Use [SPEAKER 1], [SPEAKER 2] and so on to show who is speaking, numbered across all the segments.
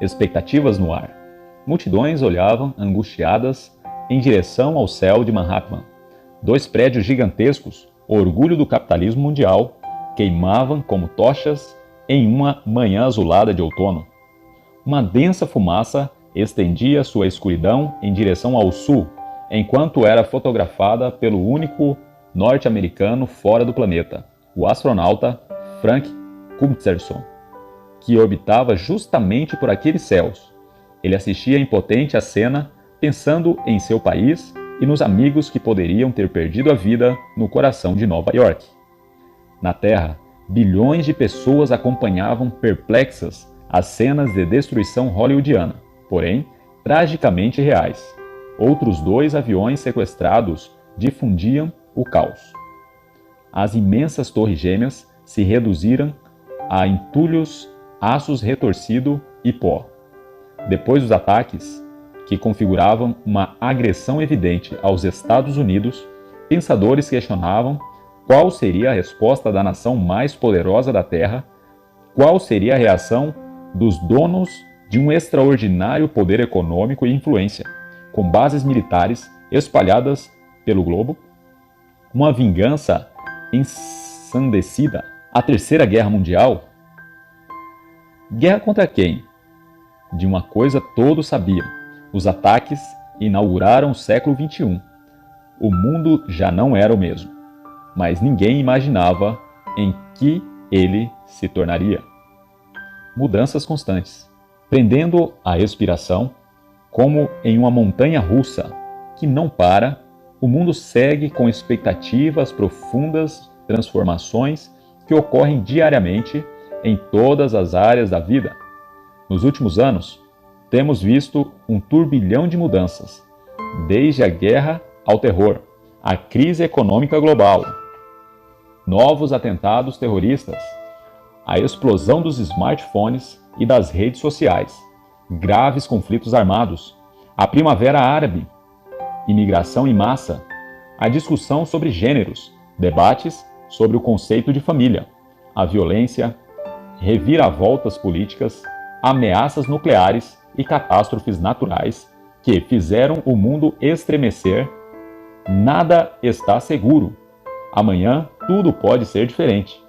[SPEAKER 1] expectativas no ar. Multidões olhavam angustiadas em direção ao céu de Manhattan. Dois prédios gigantescos, orgulho do capitalismo mundial, queimavam como tochas em uma manhã azulada de outono. Uma densa fumaça estendia sua escuridão em direção ao sul, enquanto era fotografada pelo único norte-americano fora do planeta, o astronauta Frank Kupferson, que orbitava justamente por aqueles céus. Ele assistia impotente à cena, pensando em seu país e nos amigos que poderiam ter perdido a vida no coração de Nova York. Na Terra, bilhões de pessoas acompanhavam perplexas as cenas de destruição hollywoodiana, porém, tragicamente reais. Outros dois aviões sequestrados difundiam o caos. As imensas torres gêmeas se reduziram a entulhos, aços retorcido e pó. Depois dos ataques, que configuravam uma agressão evidente aos Estados Unidos, pensadores questionavam qual seria a resposta da nação mais poderosa da Terra, qual seria a reação dos donos de um extraordinário poder econômico e influência, com bases militares espalhadas pelo globo, uma vingança ensandecida. A Terceira Guerra Mundial? Guerra contra quem? De uma coisa todos sabiam: os ataques inauguraram o século XXI. O mundo já não era o mesmo, mas ninguém imaginava em que ele se tornaria. Mudanças constantes, prendendo a respiração, como em uma montanha russa que não para, o mundo segue com expectativas profundas transformações que ocorrem diariamente em todas as áreas da vida. Nos últimos anos, temos visto um turbilhão de mudanças, desde a guerra ao terror, a crise econômica global, novos atentados terroristas, a explosão dos smartphones e das redes sociais, graves conflitos armados, a primavera árabe, imigração em massa, a discussão sobre gêneros, debates sobre o conceito de família, a violência, reviravoltas políticas, ameaças nucleares e catástrofes naturais que fizeram o mundo estremecer. Nada está seguro. Amanhã tudo pode ser diferente.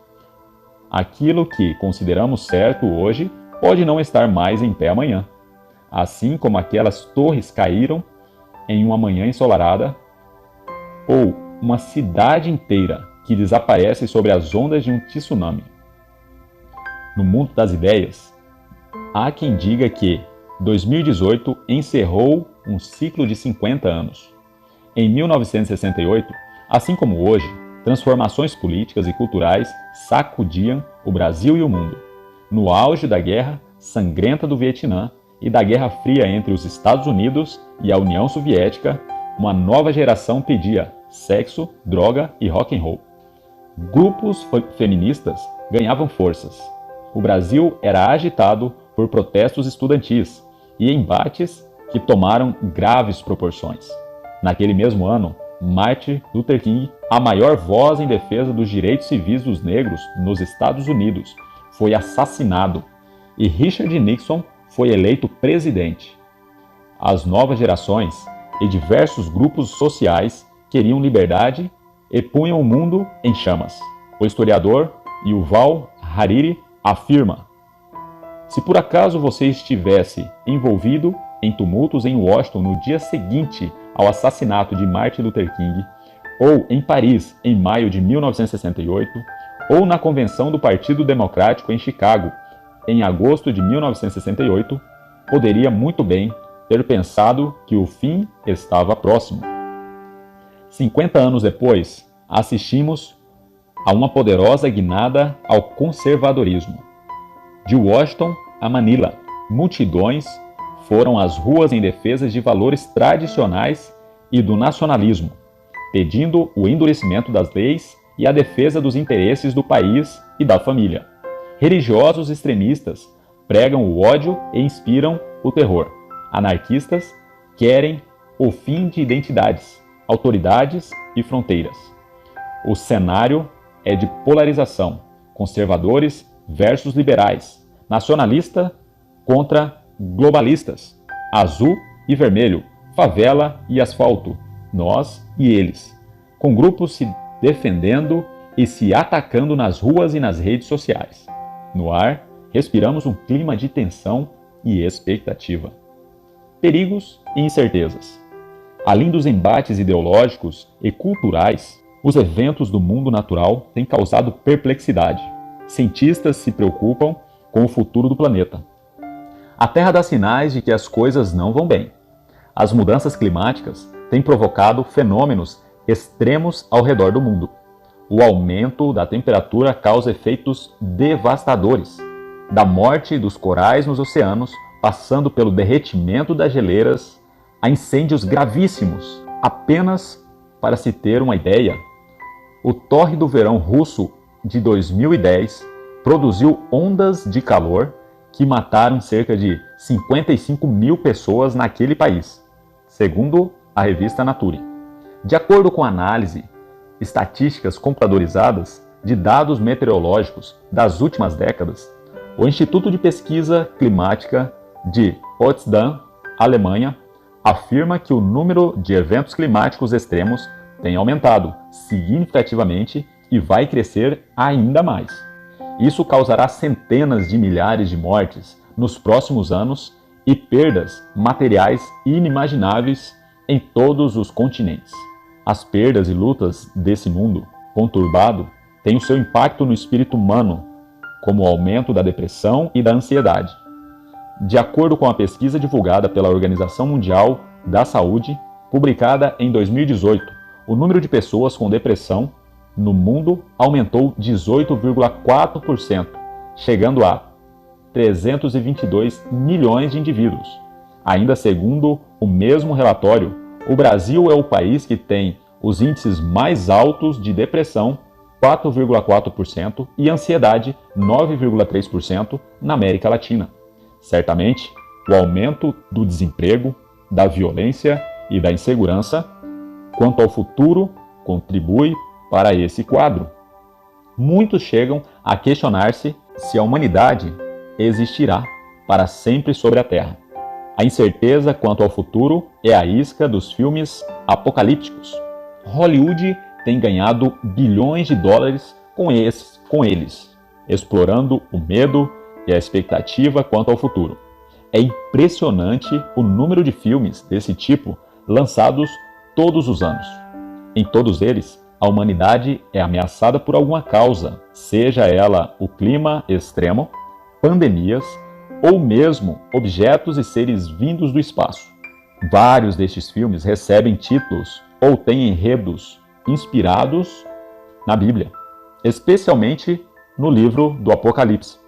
[SPEAKER 1] Aquilo que consideramos certo hoje pode não estar mais em pé amanhã. Assim como aquelas torres caíram em uma manhã ensolarada, ou uma cidade inteira que desaparece sobre as ondas de um tsunami. No mundo das ideias, há quem diga que 2018 encerrou um ciclo de 50 anos. Em 1968, assim como hoje, transformações políticas e culturais sacudiam o Brasil e o mundo. No auge da guerra sangrenta do Vietnã e da Guerra Fria entre os Estados Unidos e a União Soviética, uma nova geração pedia sexo, droga e rock and roll. Grupos feministas ganhavam forças. O Brasil era agitado por protestos estudantis e embates que tomaram graves proporções. Naquele mesmo ano, Martin Luther King, a maior voz em defesa dos direitos civis dos negros nos Estados Unidos, foi assassinado e Richard Nixon foi eleito presidente. As novas gerações e diversos grupos sociais queriam liberdade e punham o mundo em chamas. O historiador Yuval Harari afirma: se por acaso você estivesse envolvido em tumultos em Washington no dia seguinte ao assassinato de Martin Luther King, ou em Paris em maio de 1968, ou na convenção do Partido Democrático em Chicago em agosto de 1968, poderia muito bem ter pensado que o fim estava próximo. 50 anos depois, assistimos a uma poderosa guinada ao conservadorismo. De Washington a Manila, multidões foram às ruas em defesa de valores tradicionais e do nacionalismo, pedindo o endurecimento das leis e a defesa dos interesses do país e da família. Religiosos extremistas pregam o ódio e inspiram o terror. Anarquistas querem o fim de identidades, autoridades e fronteiras. O cenário é de polarização, conservadores versus liberais, nacionalista contra globalistas, azul e vermelho, favela e asfalto, nós e eles, com grupos se defendendo e se atacando nas ruas e nas redes sociais. No ar, respiramos um clima de tensão e expectativa. Perigos e incertezas. Além dos embates ideológicos e culturais, os eventos do mundo natural têm causado perplexidade. Cientistas se preocupam com o futuro do planeta. A Terra dá sinais de que as coisas não vão bem. As mudanças climáticas têm provocado fenômenos extremos ao redor do mundo. O aumento da temperatura causa efeitos devastadores, da morte dos corais nos oceanos, passando pelo derretimento das geleiras, a incêndios gravíssimos. Apenas para se ter uma ideia, o tórrido verão russo de 2010 produziu ondas de calor que mataram cerca de 55 mil pessoas naquele país, segundo a revista Nature. De acordo com a análise, estatísticas computadorizadas de dados meteorológicos das últimas décadas, o Instituto de Pesquisa Climática de Potsdam, Alemanha, afirma que o número de eventos climáticos extremos tem aumentado significativamente e vai crescer ainda mais. Isso causará centenas de milhares de mortes nos próximos anos e perdas materiais inimagináveis em todos os continentes. As perdas e lutas desse mundo conturbado têm o seu impacto no espírito humano, como o aumento da depressão e da ansiedade. De acordo com a pesquisa divulgada pela Organização Mundial da Saúde, publicada em 2018, o número de pessoas com depressão no mundo aumentou 18,4%, chegando a 322 milhões de indivíduos. Ainda segundo o mesmo relatório, o Brasil é o país que tem os índices mais altos de depressão, 4,4%, e ansiedade, 9,3%, na América Latina. Certamente, o aumento do desemprego, da violência e da insegurança quanto ao futuro contribui para esse quadro. Muitos chegam a questionar-se se a humanidade existirá para sempre sobre a Terra. A incerteza quanto ao futuro é a isca dos filmes apocalípticos. Hollywood tem ganhado bilhões de dólares com eles, explorando o medo e a expectativa quanto ao futuro. É impressionante o número de filmes desse tipo lançados todos os anos. Em todos eles, a humanidade é ameaçada por alguma causa, seja ela o clima extremo, pandemias ou mesmo objetos e seres vindos do espaço. Vários destes filmes recebem títulos ou têm enredos inspirados na Bíblia, especialmente no livro do Apocalipse.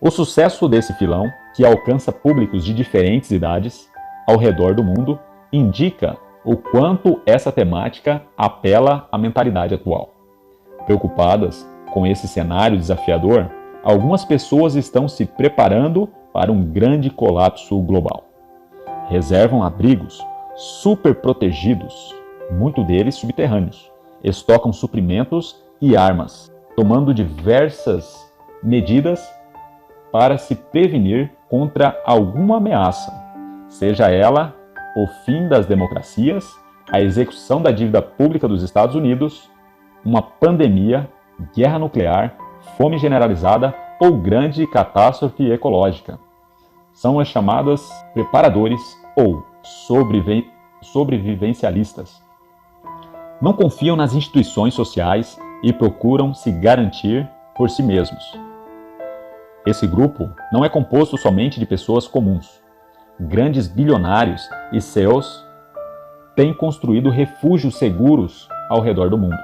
[SPEAKER 1] O sucesso desse filão, que alcança públicos de diferentes idades ao redor do mundo, indica o quanto essa temática apela à mentalidade atual. Preocupadas com esse cenário desafiador, algumas pessoas estão se preparando para um grande colapso global. Reservam abrigos super protegidos, muitos deles subterrâneos, estocam suprimentos e armas, tomando diversas medidas para se prevenir contra alguma ameaça, seja ela o fim das democracias, a execução da dívida pública dos Estados Unidos, uma pandemia, guerra nuclear, fome generalizada ou grande catástrofe ecológica. São as chamadas preparadores ou sobrevivencialistas. Não confiam nas instituições sociais e procuram se garantir por si mesmos. Esse grupo não é composto somente de pessoas comuns. Grandes bilionários e CEOs têm construído refúgios seguros ao redor do mundo.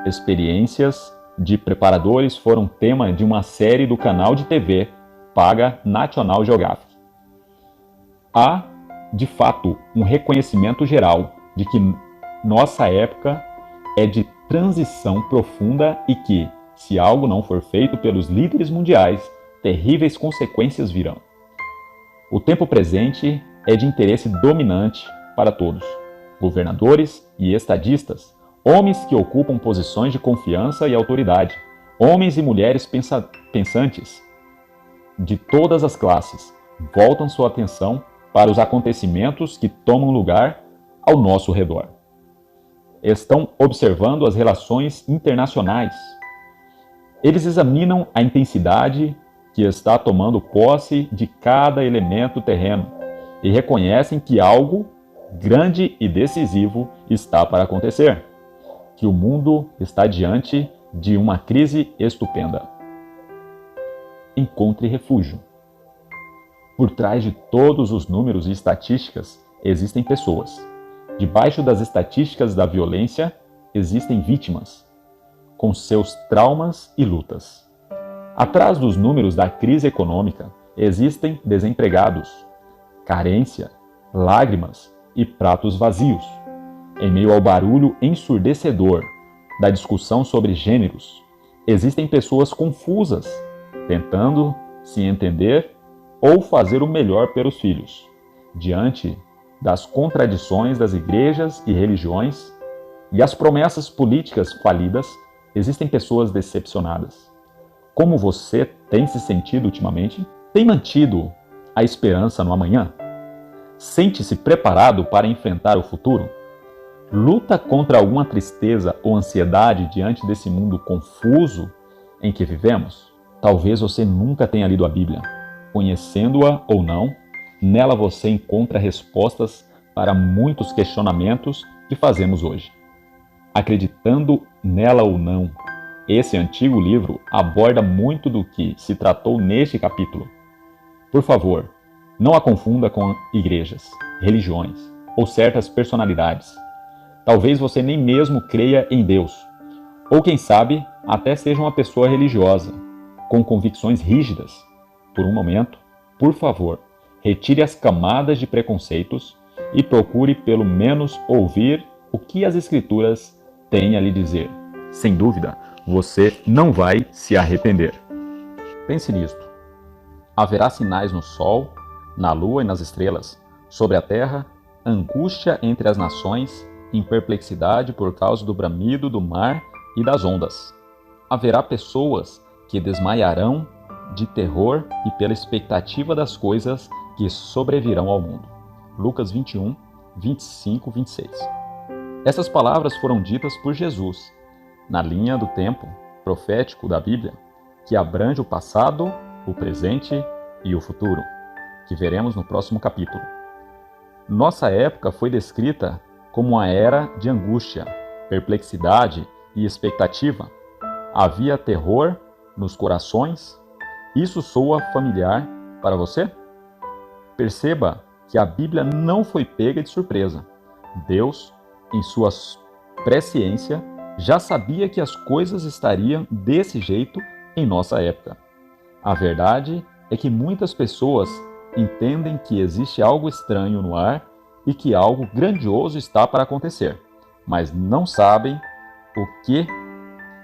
[SPEAKER 1] Experiências de preparadores foram tema de uma série do canal de TV paga National Geographic. Há, de fato, um reconhecimento geral de que nossa época é de transição profunda e que, se algo não for feito pelos líderes mundiais, terríveis consequências virão. O tempo presente é de interesse dominante para todos, governadores e estadistas, homens que ocupam posições de confiança e autoridade, homens e mulheres pensantes de todas as classes, voltam sua atenção para os acontecimentos que tomam lugar ao nosso redor. Estão observando as relações internacionais. Eles examinam a intensidade que está tomando posse de cada elemento terreno e reconhecem que algo grande e decisivo está para acontecer, que o mundo está diante de uma crise estupenda. Encontre refúgio. Por trás de todos os números e estatísticas existem pessoas. Debaixo das estatísticas da violência existem vítimas, com seus traumas e lutas. Atrás dos números da crise econômica existem desempregados, carência, lágrimas e pratos vazios. Em meio ao barulho ensurdecedor da discussão sobre gêneros, existem pessoas confusas, tentando se entender ou fazer o melhor pelos filhos. Diante das contradições das igrejas e religiões e as promessas políticas falidas, existem pessoas decepcionadas. Como você tem se sentido ultimamente? Tem mantido a esperança no amanhã? Sente-se preparado para enfrentar o futuro? Luta contra alguma tristeza ou ansiedade diante desse mundo confuso em que vivemos? Talvez você nunca tenha lido a Bíblia. Conhecendo-a ou não, nela você encontra respostas para muitos questionamentos que fazemos hoje. Acreditando nela ou não, esse antigo livro aborda muito do que se tratou neste capítulo. Por favor, não a confunda com igrejas, religiões ou certas personalidades. Talvez você nem mesmo creia em Deus, ou quem sabe até seja uma pessoa religiosa, com convicções rígidas. Por um momento, por favor, retire as camadas de preconceitos e procure pelo menos ouvir o que as Escrituras têm a lhe dizer. Sem dúvida, você não vai se arrepender. Pense nisto. Haverá sinais no sol, na lua e nas estrelas, sobre a terra, angústia entre as nações, em perplexidade por causa do bramido do mar e das ondas. Haverá pessoas que desmaiarão de terror e pela expectativa das coisas que sobrevirão ao mundo. Lucas 21, 25, 26. Essas palavras foram ditas por Jesus, na linha do tempo profético da Bíblia, que abrange o passado, o presente e o futuro, que veremos no próximo capítulo. Nossa época foi descrita como uma era de angústia, perplexidade e expectativa. Havia terror nos corações. Isso soa familiar para você? Perceba que a Bíblia não foi pega de surpresa. Deus, em sua presciência, já sabia que as coisas estariam desse jeito em nossa época. A verdade é que muitas pessoas entendem que existe algo estranho no ar e que algo grandioso está para acontecer, mas não sabem o que.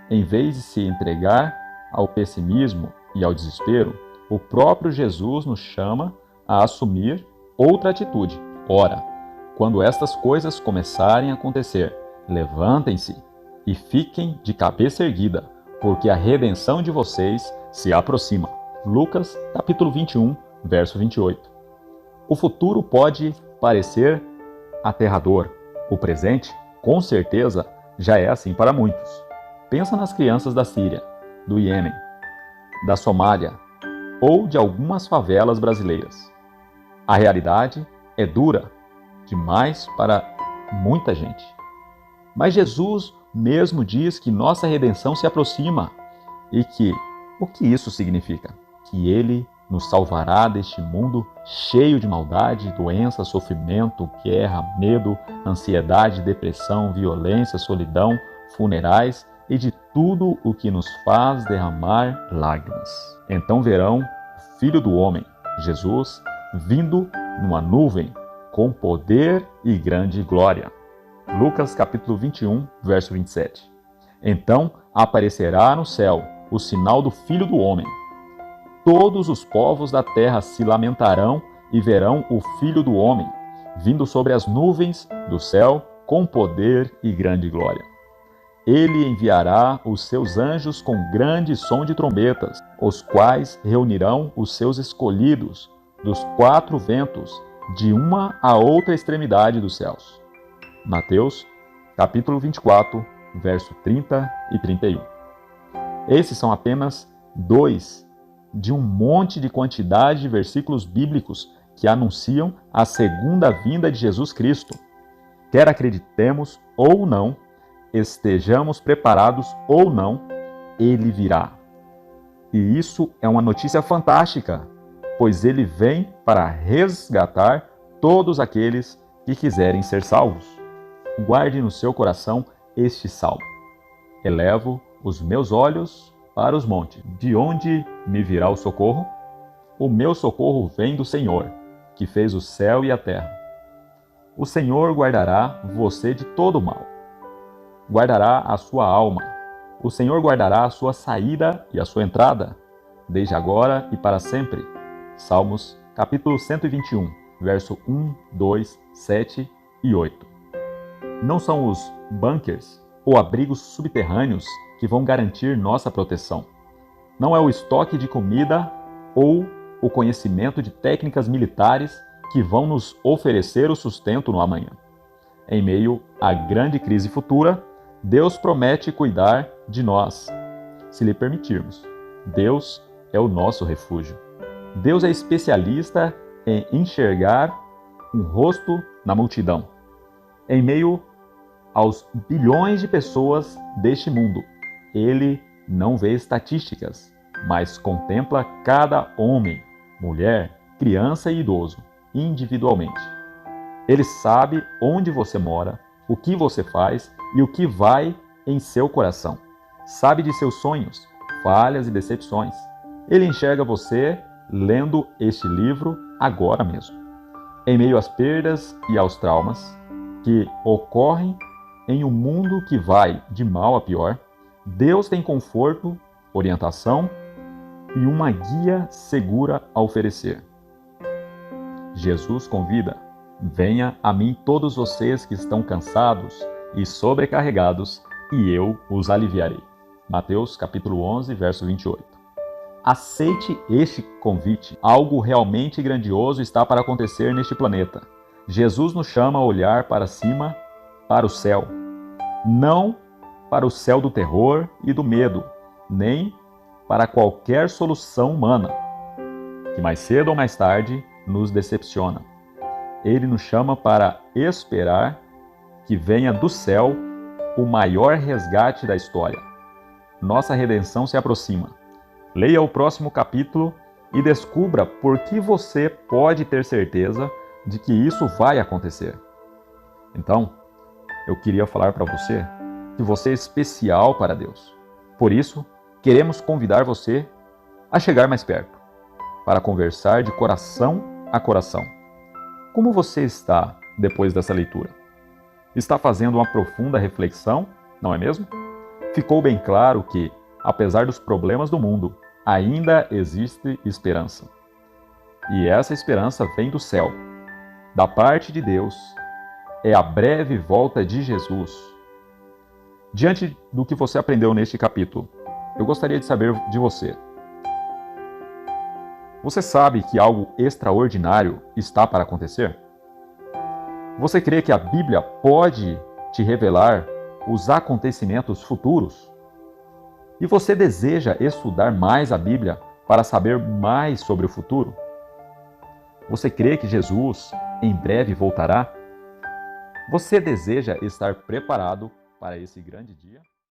[SPEAKER 1] Em vez de se entregar ao pessimismo e ao desespero, o próprio Jesus nos chama a assumir outra atitude. Ora, quando estas coisas começarem a acontecer, levantem-se e fiquem de cabeça erguida, porque a redenção de vocês se aproxima. Lucas, capítulo 21, verso 28. O futuro pode parecer aterrador. O presente, com certeza, já é assim para muitos. Pensa nas crianças da Síria, do Iêmen, da Somália ou de algumas favelas brasileiras. A realidade é dura demais para muita gente. Mas Jesus mesmo diz que nossa redenção se aproxima e que o que isso significa? Que Ele nos salvará deste mundo cheio de maldade, doença, sofrimento, guerra, medo, ansiedade, depressão, violência, solidão, funerais e de tudo o que nos faz derramar lágrimas. Então verão o Filho do Homem, Jesus, vindo numa nuvem com poder e grande glória. Lucas capítulo 21, verso 27. Então aparecerá no céu o sinal do Filho do Homem. Todos os povos da terra se lamentarão e verão o Filho do Homem, vindo sobre as nuvens do céu com poder e grande glória. Ele enviará os seus anjos com grande som de trombetas, os quais reunirão os seus escolhidos dos quatro ventos, de uma a outra extremidade dos céus. Mateus, capítulo 24, verso 30 e 31. Esses são apenas dois de um monte de quantidade de versículos bíblicos que anunciam a segunda vinda de Jesus Cristo. Quer acreditemos ou não, estejamos preparados ou não, ele virá. E isso é uma notícia fantástica, pois ele vem para resgatar todos aqueles que quiserem ser salvos. Guarde no seu coração este salmo. Elevo os meus olhos para os montes. De onde me virá o socorro? O meu socorro vem do Senhor, que fez o céu e a terra. O Senhor guardará você de todo mal. Guardará a sua alma. O Senhor guardará a sua saída e a sua entrada, desde agora e para sempre. Salmos, capítulo 121, verso 1, 2, 7 e 8. Não são os bunkers ou abrigos subterrâneos que vão garantir nossa proteção. Não é o estoque de comida ou o conhecimento de técnicas militares que vão nos oferecer o sustento no amanhã. Em meio à grande crise futura, Deus promete cuidar de nós, se lhe permitirmos. Deus é o nosso refúgio. Deus é especialista em enxergar um rosto na multidão. Em meio aos bilhões de pessoas deste mundo, Ele não vê estatísticas, mas contempla cada homem, mulher, criança e idoso, individualmente. Ele sabe onde você mora, o que você faz e o que vai em seu coração. Sabe de seus sonhos, falhas e decepções. Ele enxerga você lendo este livro agora mesmo. Em meio às perdas e aos traumas que ocorrem em um mundo que vai de mal a pior, Deus tem conforto, orientação e uma guia segura a oferecer. Jesus convida: venha a mim todos vocês que estão cansados e sobrecarregados, e eu os aliviarei. Mateus capítulo 11, verso 28. Aceite este convite. Algo realmente grandioso está para acontecer neste planeta. Jesus nos chama a olhar para cima, para o céu. Não para o céu do terror e do medo, nem para qualquer solução humana, que mais cedo ou mais tarde nos decepciona. Ele nos chama para esperar que venha do céu o maior resgate da história. Nossa redenção se aproxima. Leia o próximo capítulo e descubra por que você pode ter certeza de que isso vai acontecer. Então, eu queria falar para você que você é especial para Deus. Por isso, queremos convidar você a chegar mais perto, para conversar de coração a coração. Como você está depois dessa leitura? Está fazendo uma profunda reflexão, não é mesmo? Ficou bem claro que, apesar dos problemas do mundo, ainda existe esperança. E essa esperança vem do céu, da parte de Deus. É a breve volta de Jesus. Diante do que você aprendeu neste capítulo, eu gostaria de saber de você. Você sabe que algo extraordinário está para acontecer? Você crê que a Bíblia pode te revelar os acontecimentos futuros? E você deseja estudar mais a Bíblia para saber mais sobre o futuro? Você crê que Jesus em breve voltará? Você deseja estar preparado para esse grande dia?